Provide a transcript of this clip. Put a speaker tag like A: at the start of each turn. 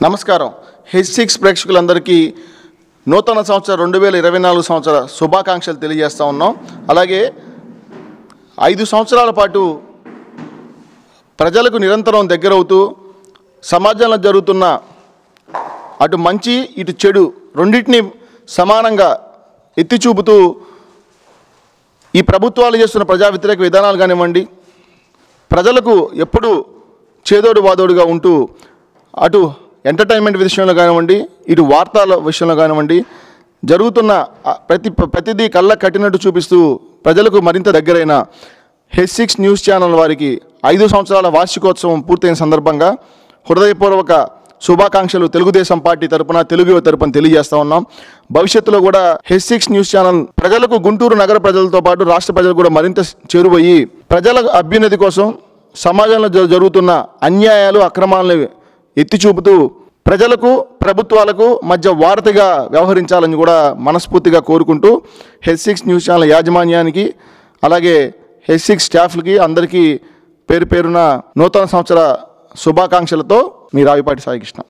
A: నమస్కారం. H6 ప్రేక్షకులందరికీ నూతన సంవత్సర 2024 సంవత్సర శుభాకాంక్షలు తెలియజేస్తా ఉన్నాం. అలాగే 5 సంవత్సరాల పాటు ప్రజలకు నిరంతరం దగ్గరవుతూ సమాజంలో జరుగుతున్న అటు మంచి ఇటు చెడు రెండింటిని సమానంగా ఎత్తి చూపుతూ ఈ ప్రభుత్వాలు చేస్తున్న ప్రజా వ్యతిరేక విధానాలు కానివ్వండి, ప్రజలకు ఎప్పుడు చేదోడు వాదోడుగా ఉంటూ అటు ఎంటర్టైన్మెంట్ విషయంలో కానివ్వండి, ఇటు వార్తల విషయంలో కానివ్వండి జరుగుతున్న ప్రతిదీ కళ్ళ కట్టినట్టు చూపిస్తూ ప్రజలకు మరింత దగ్గరైన H6 న్యూస్ ఛానల్ వారికి 5 సంవత్సరాల వార్షికోత్సవం పూర్తయిన సందర్భంగా హృదయపూర్వక శుభాకాంక్షలు తెలుగుదేశం పార్టీ తరపున, తెలుగు యువ తరపున తెలియజేస్తా ఉన్నాం. భవిష్యత్తులో కూడా H6 న్యూస్ ఛానల్ ప్రజలకు, గుంటూరు నగర ప్రజలతో పాటు రాష్ట్ర ప్రజలు కూడా మరింత చేరువయ్యి ప్రజల అభ్యున్నతి కోసం సమాజంలో జరుగుతున్న అన్యాయాలు, అక్రమాలను ఎత్తి చూపుతూ ప్రజలకు, ప్రభుత్వాలకు మధ్య వారధిగా వ్యవహరించాలని కూడా మనస్ఫూర్తిగా కోరుకుంటూ H6 న్యూస్ ఛానల్ యాజమాన్యానికి, అలాగే H6 స్టాఫ్లకి అందరికీ పేరు పేరున నూతన సంవత్సర శుభాకాంక్షలతో మీ రావిపాటి సాయికృష్ణ.